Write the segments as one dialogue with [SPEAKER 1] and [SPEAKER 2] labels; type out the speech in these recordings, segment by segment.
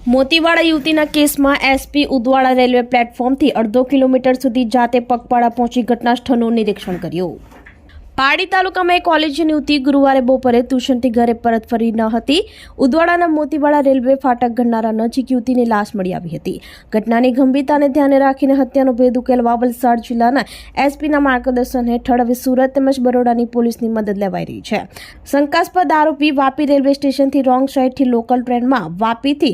[SPEAKER 1] મોતીવાડા યુવતીના કેસમાં SP Udvada railway પ્લેટફોર્મથી અડધો કિલોમીટર સુધી જાતે પગપાળા પહોંચી ઘટના સ્થળનું નિરીક્ષણ કર્યું। પારડી તાલુકામાં એક કોલેજની યુવતી ગુરુવારે બપોરે ટ્યુશનથી ઘરે પરત ફરી ન હતી। ઉદવાડાના મોતીવાડા રેલવે ફાટક ગણનારા નજીક યુવતીની લાશ મળી આવી હતી। ઘટનાની ગંભીરતાને ધ્યાને રાખીને હત્યાનો ભેદ ઉકેલવા વલસાડ જિલ્લાના એસપીના માર્ગદર્શન હેઠળ હવે સુરત તેમજ બરોડાની પોલીસની મદદ લેવાઈ રહી છે। શંકાસ્પદ આરોપી વાપી રેલવે સ્ટેશનથી રોંગ સાઇડથી લોકલ ટ્રેનમાં વાપીથી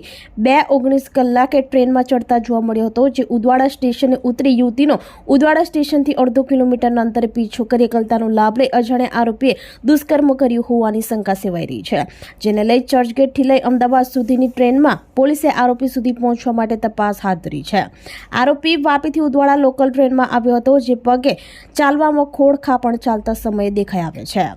[SPEAKER 1] 2:19 કલાકે ટ્રેનમાં ચડતા જોવા મળ્યો હતો, જે ઉદવાડા સ્ટેશને ઉતરી યુવતીનો ઉદવાડા સ્ટેશનથી અડધો કિલોમીટરના અંતરે પીછો કરી એકલતાનો લાભ અજાણ્યા આરોપીએ દુષ્કર્મ કર્યું હોવાની શંકા સેવાઈ રહી છે, જેને લઈ ચર્ચગેટથી લઈ અમદાવાદ સુધીની ટ્રેનમાં પોલીસે આરોપી સુધી પહોંચવા માટે તપાસ હાથ ધરી છે। આરોપી વાપીથી ઉદવાડા લોકલ ટ્રેનમાં આવ્યો હતો, જે પગે ચાલવામાં ખોડખા પણ ચાલતા સમયે દેખાઈ આવે છે।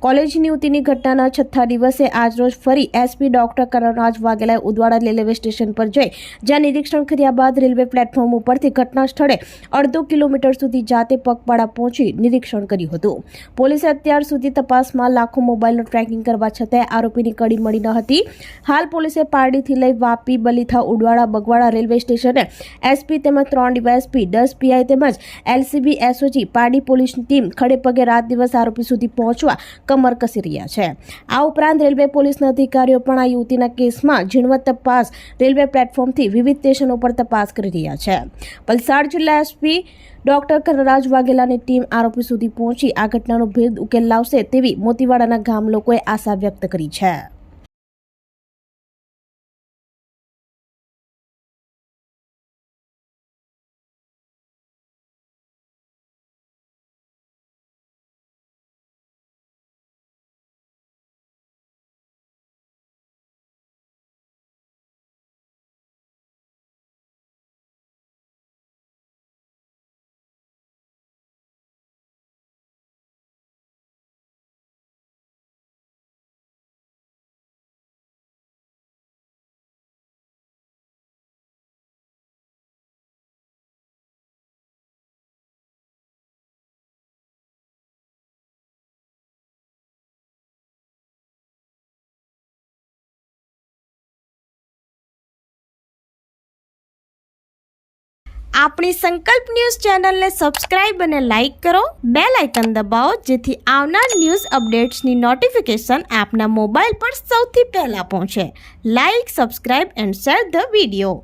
[SPEAKER 1] કોલેજની યુવતીની ઘટનાના 6થા દિવસે આજરોજ ફરી એસપી ડોક્ટર કનરાજ વાઘેલાએ ઉદવાડા રેલવે સ્ટેશન પર જઈ જ્યાં નિરીક્ષણ કર્યા બાદ રેલવે પ્લેટફોર્મ ઉપરથી ઘટના સ્થળે અડધો કિલોમીટર સુધી જાતે પગપાળા પહોંચી નિરીક્ષણ કર્યું હતું। પોલીસે અત્યાર સુધી તપાસમાં લાખો મોબાઈલનું ટ્રેકિંગ કરવા છતાંય આરોપીની કડી મળી ન હતી। હાલ પોલીસે પારડીથી લઈ વાપી, બલીથા, ઉડવાડા, બગવાડા રેલવે સ્ટેશને એસપી તેમજ 3 ડીવાયએસપી, 10 પીઆઈ તેમજ એલસીબી એસઓજી પારડી પોલીસની ટીમ ખડે પગે રાત દિવસ આરોપી સુધી પહોંચવા કમર કસી રહ્યા છે। આ ઉપરાંત રેલવે પોલીસના અધિકારીઓ પણ આ યુવતીના કેસમાં ઝીણવટ તપાસ રેલવે પ્લેટફોર્મથી વિવિધ સ્ટેશનો પર તપાસ કરી રહ્યા છે। વલસાડ જિલ્લા એસપી ડોક્ટર કનરાજ વાઘેલાની ટીમ આરોપી સુધી પહોંચી આ ઘટનાનો ભેદ ઉકેલ લાવશે તેવી મોતીવાડાના ગામ લોકોએ આશા વ્યક્ત કરી છે। આપણી સંકલ્પ ન્યૂઝ ચેનલને સબસ્ક્રાઇબ અને લાઇક કરો, બેલ આઇકન દબાવો જેથી આવનાર ન્યૂઝ અપડેટ્સની નોટિફિકેશન આપના મોબાઈલ પર સૌથી પહેલા પહોંચે। Like, subscribe and share the video.